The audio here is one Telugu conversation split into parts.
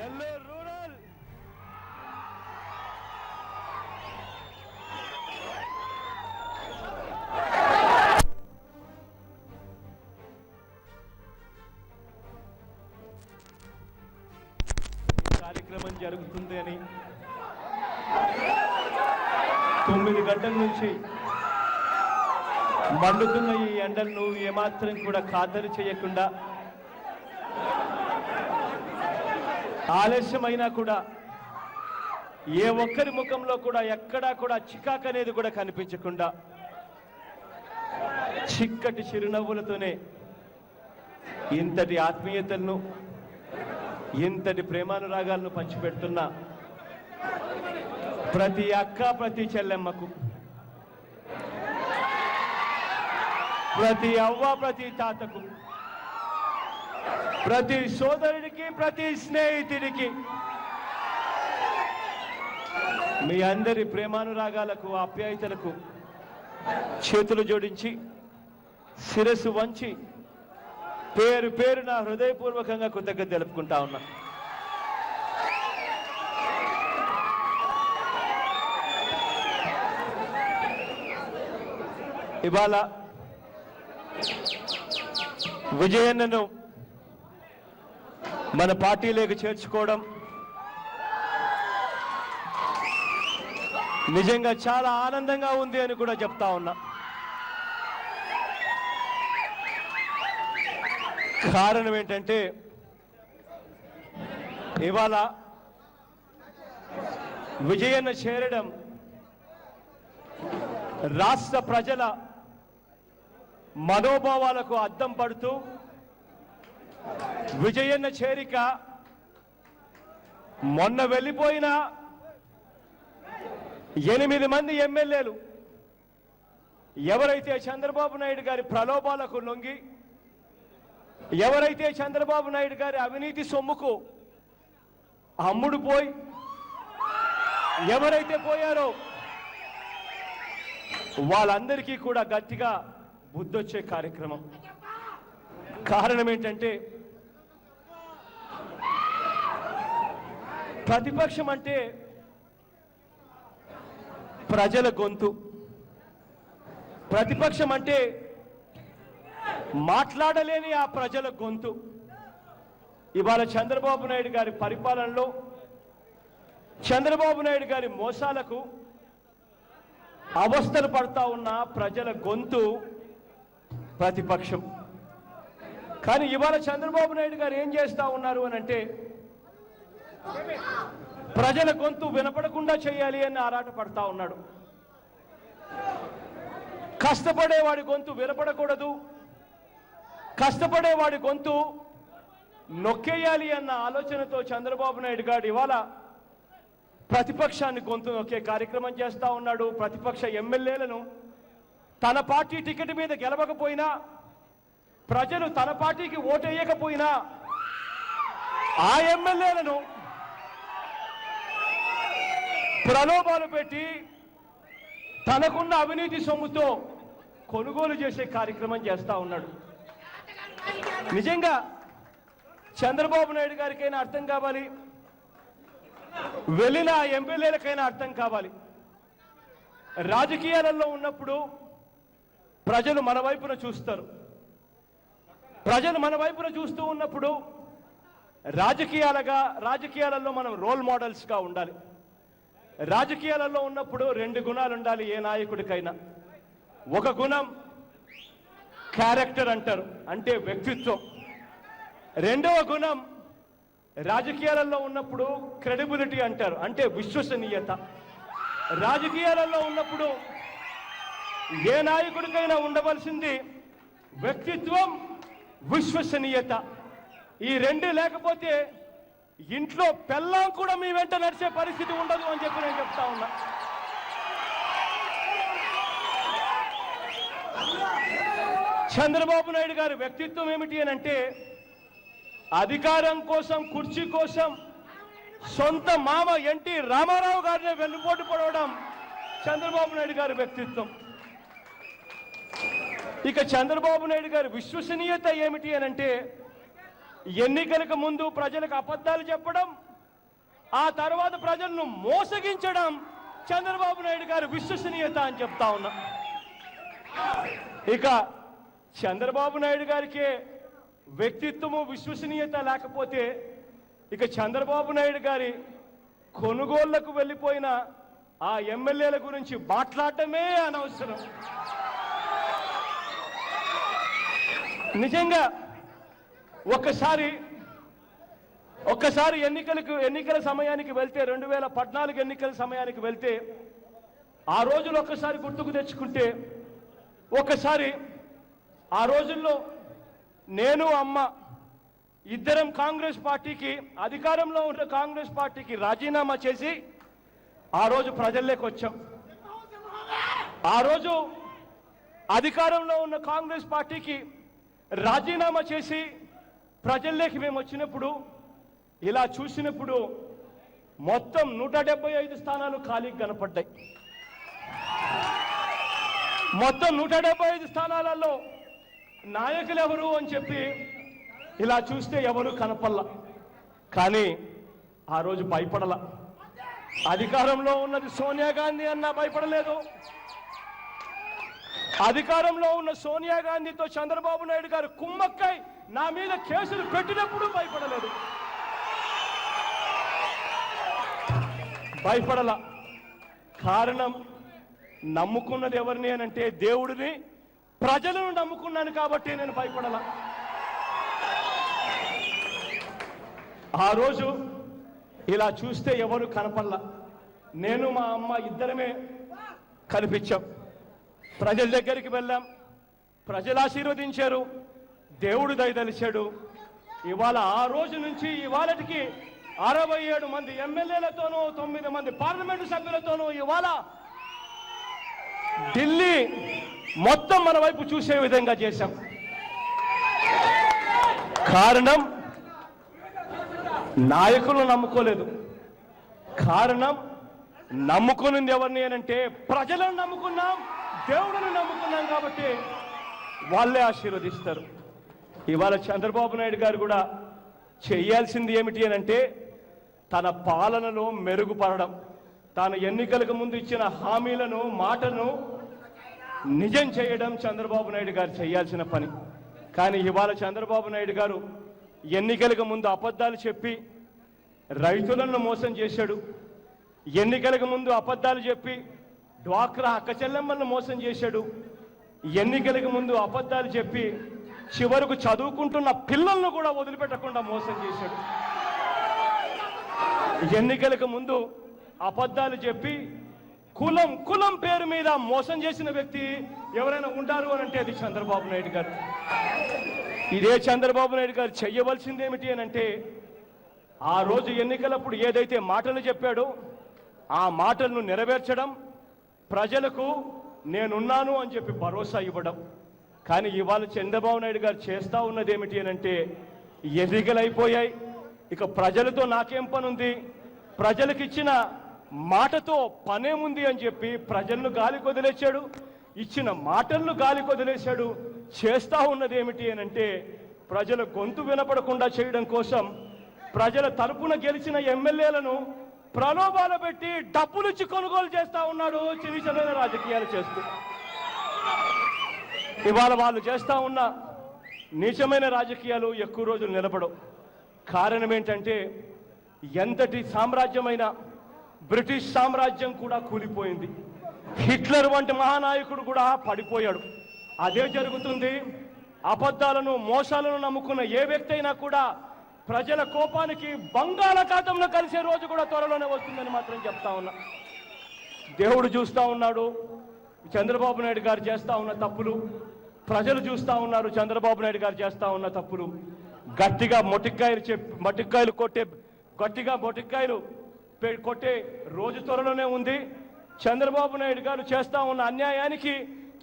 నెల్లూరు రూరల్ కార్యక్రమం జరుగుతుంది అని 9 గంటల నుంచి మండుతున్న ఈ ఎండలను ఏమాత్రం కూడా ఖాతరు చేయకుండా ఆలస్యమైనా కూడా ఏ ఒక్కరి ముఖంలో కూడా ఎక్కడా కూడా చికాకు అనేది కూడా కనిపించకుండా చిక్కటి చిరునవ్వులతోనే ఇంతటి ఆత్మీయతలను ఇంతటి ప్రేమానురాగాలను పంచిపెడుతున్న ప్రతి అక్క ప్రతి చెల్లెమ్మకు, ప్రతి అవ్వ ప్రతి తాతకు, ప్రతి సోదరుడికి ప్రతి స్నేహితుడికి మీ అందరి ప్రేమానురాగాలకు ఆప్యాయతలకు చేతులు జోడించి శిరస్సు వంచి పేరు పేరు నా హృదయపూర్వకంగా కృతజ్ఞత తెలుపుకుంటా ఉన్నా. ఇవాళ విజయన్నను మన పార్టీలోకి చేర్చుకోవడం నిజంగా చాలా ఆనందంగా ఉంది అని కూడా చెప్తా ఉన్నా. కారణం ఏంటంటే ఇవాళ విజయన్న చేరడం రాష్ట్ర ప్రజల మనోభావాలకు అద్దం పడుతూ విజయన్న చేరిక మొన్న వెళ్ళిపోయిన 8 మంది ఎమ్మెల్యేలు ఎవరైతే చంద్రబాబు నాయుడు గారి ప్రలోభాలకు లొంగి, ఎవరైతే చంద్రబాబు నాయుడు గారి అవినీతి సొమ్ముకు అమ్ముడు పోయి ఎవరైతే పోయారో వాళ్ళందరికీ కూడా గట్టిగా బుద్ధొచ్చే కార్యక్రమం. కారణం ఏంటంటే ప్రతిపక్షం అంటే ప్రజల గొంతు, ప్రతిపక్షం అంటే మాట్లాడలేని ఆ ప్రజల గొంతు. ఇవాళ చంద్రబాబు నాయుడు గారి పరిపాలనలో, చంద్రబాబు నాయుడు గారి మోసాలకు అవస్థలు పడతా ఉన్న ప్రజల గొంతు ప్రతిపక్షం. కానీ ఇవాళ చంద్రబాబు నాయుడు గారు ఏం చేస్తా ఉన్నారు అని అంటే ప్రజల గొంతు వినపడకుండా చేయాలి అని ఆరాట పడతా ఉన్నాడు. కష్టపడేవాడి గొంతు వినపడకూడదు, కష్టపడేవాడి గొంతు నొక్కేయాలి అన్న ఆలోచనతో చంద్రబాబు నాయుడు గారు ఇవాళ ప్రతిపక్షాన్ని గొంతు నొక్కే కార్యక్రమం చేస్తా ఉన్నాడు. ప్రతిపక్ష ఎమ్మెల్యేలను తన పార్టీ టికెట్ మీద గెలవకపోయినా, ప్రజలు తన పార్టీకి ఓటేయకపోయినా ఆ ఎమ్మెల్యేలను ప్రలోభాలు పెట్టి తనకున్న అవినీతి సొమ్ముతో కొనుగోలు చేసే కార్యక్రమం చేస్తా ఉన్నాడు. నిజంగా చంద్రబాబు నాయుడు గారికైనా అర్థం కావాలి, వెళ్ళిన ఎమ్మెల్యేలకైనా అర్థం కావాలి. రాజకీయాలలో ఉన్నప్పుడు ప్రజలు మన వైపున చూస్తారు. ప్రజలు మన వైపున చూస్తూ ఉన్నప్పుడు రాజకీయాలలో మనం రోల్ మోడల్స్గా ఉండాలి. రాజకీయాలలో ఉన్నప్పుడు 2 గుణాలు ఉండాలి ఏ నాయకుడికైనా. ఒక గుణం క్యారెక్టర్ అంటారు, అంటే వ్యక్తిత్వం. రెండవ గుణం రాజకీయాలలో ఉన్నప్పుడు క్రెడిబిలిటీ అంటారు, అంటే విశ్వసనీయత. రాజకీయాలలో ఉన్నప్పుడు ఏ నాయకుడికైనా ఉండవలసింది వ్యక్తిత్వం, విశ్వసనీయత. ఈ 2 లేకపోతే ఇంట్లో పెళ్ళాం కూడా మీ వెంట నడిచే పరిస్థితి ఉండదు అని చెప్పి నేను చెప్తా ఉన్నా. చంద్రబాబు నాయుడు గారి వ్యక్తిత్వం ఏమిటి అని అంటే అధికారం కోసం, కుర్చీ కోసం సొంత మామ ఎన్టీ రామారావు గారిని వెన్నుపోటు పడవడం చంద్రబాబు నాయుడు గారి వ్యక్తిత్వం. ఇక చంద్రబాబు నాయుడు గారి విశ్వసనీయత ఏమిటి అని అంటే ఎన్నికలకు ముందు ప్రజలకు అబద్ధాలు చెప్పడం, ఆ తర్వాత ప్రజలను మోసగించడం చంద్రబాబు నాయుడు గారి విశ్వసనీయత అని చెప్తా ఉన్నా. ఇక చంద్రబాబు నాయుడు గారికి వ్యక్తిత్వము విశ్వసనీయత లేకపోతే ఇక చంద్రబాబు నాయుడు గారి కొనుగోళ్లకు వెళ్ళిపోయిన ఆ ఎమ్మెల్యేల గురించి మాట్లాడటమే అనవసరం. నిజంగా ఒక్కసారి ఎన్నికల సమయానికి వెళ్తే 2014 ఎన్నికల సమయానికి వెళ్తే ఆ రోజులు ఒక్కసారి గుర్తుకు తెచ్చుకుంటే ఒక్కసారి ఆ రోజుల్లో నేను అమ్మ ఇద్దరం కాంగ్రెస్ పార్టీకి అధికారంలో ఉన్న కాంగ్రెస్ పార్టీకి రాజీనామా చేసి ఆ రోజు ప్రజల్లోకి వచ్చాం. ఆ రోజు అధికారంలో ఉన్న కాంగ్రెస్ పార్టీకి రాజీనామా చేసి ప్రజల్లోకి మేము వచ్చినప్పుడు ఇలా చూసినప్పుడు మొత్తం 175 స్థానాలు ఖాళీకి కనపడ్డాయి. మొత్తం 175 స్థానాలలో నాయకులు ఎవరు అని చెప్పి ఇలా చూస్తే ఎవరు కనపల్ల. కానీ ఆ రోజు భయపడల. అధికారంలో ఉన్నది సోనియా గాంధీ అన్నా భయపడలేదు. అధికారంలో ఉన్న సోనియా గాంధీతో చంద్రబాబు నాయుడు గారు కుమ్మక్కై నా మీద కేసులు పెట్టినప్పుడు భయపడలేదు. భయపడల. కారణం నమ్ముకున్నది ఎవరిని అనంటే దేవుడిని, ప్రజలను నమ్ముకున్నాను కాబట్టి నేను భయపడల. ఆ రోజు ఇలా చూస్తే ఎవరు కనపడలా. నేను మా అమ్మ ఇద్దరమే కనిపించాం. ప్రజల దగ్గరికి వెళ్ళాం, ప్రజలు ఆశీర్వదించారు, దేవుడు దయదలిచాడు. ఇవాళ ఆ రోజు నుంచి ఇవాళకి 67 మంది ఎమ్మెల్యేలతోనూ 9 మంది పార్లమెంటు సభ్యులతోనూ ఇవాళ ఢిల్లీ మొత్తం మన వైపు చూసే విధంగా చేశాం. కారణం నాయకులు నమ్ముకోలేదు. కారణం నమ్ముకున్నది ఎవరిని అనంటే ప్రజలను నమ్ముకున్నాం, దేవుడిని నమ్ముకున్నాం కాబట్టి వాళ్ళే ఆశీర్వదిస్తారు. ఇవాళ చంద్రబాబు నాయుడు గారు కూడా చేయాల్సింది ఏమిటి అనంటే తన పాలనలో మెరుగుపడడం, తాను ఎన్నికలకు ముందు ఇచ్చిన హామీలను మాటను నిజం చేయడం చంద్రబాబు నాయుడు గారు చేయాల్సిన పని. కానీ ఇవాళ చంద్రబాబు నాయుడు గారు ఎన్నికలకు ముందు అబద్ధాలు చెప్పి రైతులను మోసం చేశాడు. ఎన్నికలకు ముందు అబద్ధాలు చెప్పి డ్వాక్రా అక్క చెల్లెమ్మలను మోసం చేశాడు. ఎన్నికలకు ముందు అబద్ధాలు చెప్పి చివరకు చదువుకుంటున్న పిల్లలను కూడా వదిలిపెట్టకుండా మోసం చేశాడు. ఎన్నికలకు ముందు అబద్ధాలు చెప్పి కులం పేరు మీద మోసం చేసిన వ్యక్తి ఎవరైనా ఉంటారు అని అంటే అది చంద్రబాబు నాయుడు గారు. ఇదే చంద్రబాబు నాయుడు గారు చెయ్యవలసింది ఏమిటి అని అంటే ఆ రోజు ఎన్నికలప్పుడు ఏదైతే మాటలు చెప్పాడో ఆ మాటలను నెరవేర్చడం, ప్రజలకు నేనున్నాను అని చెప్పి భరోసా ఇవ్వడం. కానీ ఇవాళ చంద్రబాబు నాయుడు గారు చేస్తూ ఉన్నది ఏమిటి అని అంటే ఎన్నికలు అయిపోయాయి, ఇక ప్రజలతో నాకేం పని ఉంది, ప్రజలకు ఇచ్చిన మాటతో పనేముంది అని చెప్పి ప్రజలను గాలి కొదిలేశాడు, ఇచ్చిన మాటలను గాలి కొదిలేశాడు. చేస్తూ ఉన్నది ఏమిటి అని అంటే ప్రజల గొంతు వినపడకుండా చేయడం కోసం ప్రజల తరపున గెలిచిన ఎమ్మెల్యేలను ప్రలోభాలు పెట్టి డబ్బులిచ్చి కొనుగోలు చేస్తా ఉన్నాడు. చిన్న రాజకీయాలు చేస్తూ ఇవాళ వాళ్ళు చేస్తా ఉన్న నీచమైన రాజకీయాలు ఎక్కువ రోజులు నిలబడవు. కారణం ఏంటంటే ఎంతటి సామ్రాజ్యమైన బ్రిటిష్ సామ్రాజ్యం కూడా కూలిపోయింది. హిట్లర్ వంటి మహానాయకుడు కూడా పడిపోయాడు. అదే జరుగుతుంది. అబద్ధాలను మోసాలను నమ్ముకున్న ఏ వ్యక్తి అయినా కూడా ప్రజల కోపానికి బంగాళాఖాతంలో కలిసే రోజు కూడా త్వరలోనే వస్తుందని మాత్రం చెప్తా ఉన్నా. దేవుడు చూస్తా ఉన్నాడు చంద్రబాబు నాయుడు గారు చేస్తా ఉన్న తప్పులు, ప్రజలు చూస్తా ఉన్నారు చంద్రబాబు నాయుడు గారు చేస్తా ఉన్న తప్పులు. గట్టిగా మొటిక్కాయలు కొట్టే రోజు త్వరలోనే ఉంది. చంద్రబాబు నాయుడు గారు చేస్తా ఉన్న అన్యాయానికి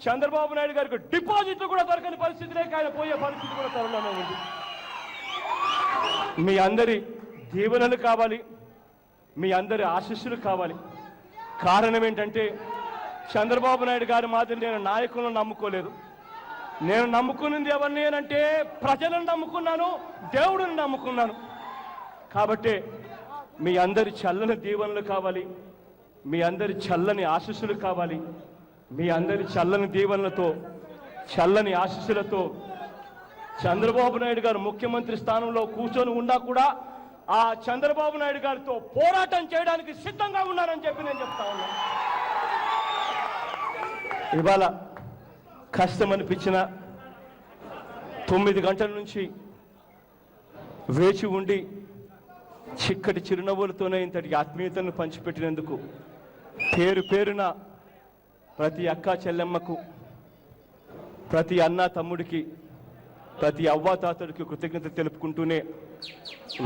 చంద్రబాబు నాయుడు గారికి డిపాజిట్లు కూడా దొరకని పరిస్థితిలోకి ఆయన పోయే పరిస్థితి కూడా త్వరలోనే ఉంది. మీ అందరి దీవెనలు కావాలి, మీ అందరి ఆశీస్సులు కావాలి. కారణం ఏంటంటే చంద్రబాబు నాయుడు గారి మాదిరి నేను నాయకులను నమ్ముకోలేదు. నేను నమ్ముకున్నది ఎవరిని అంటే ప్రజలను నమ్ముకున్నాను, దేవుడిని నమ్ముకున్నాను. కాబట్టి మీ అందరి చల్లని దీవెనలు కావాలి, మీ అందరి చల్లని ఆశీస్సులు కావాలి. మీ అందరి చల్లని దీవెనలతో, చల్లని ఆశీస్సులతో చంద్రబాబు నాయుడు గారు ముఖ్యమంత్రి స్థానంలో కూర్చొని ఉన్నా కూడా ఆ చంద్రబాబు నాయుడు గారితో పోరాటం చేయడానికి సిద్ధంగా ఉన్నారని చెప్పి నేను చెప్తా ఉన్నా. ఇవాళ కష్టం అనిపించిన 9 గంటల నుంచి వేచి ఉండి చిక్కటి చిరునవ్వులతోనే ఇంతటి ఆత్మీయతను పంచిపెట్టినందుకు పేరు పేరున ప్రతి అక్క చెల్లెమ్మకు, ప్రతి అన్న తమ్ముడికి, ప్రతి అవ్వాతాతడికి కృతజ్ఞత తెలుపుకుంటూనే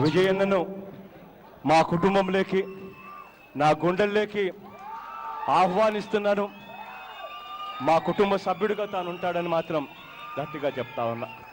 విజయన్నను మా కుటుంబంలోకి, నా గుండెల్లోకి ఆహ్వానిస్తున్నాను. మా కుటుంబ సభ్యుడిగా తాను ఉంటాడని మాత్రం గట్టిగా చెప్తా ఉన్నా.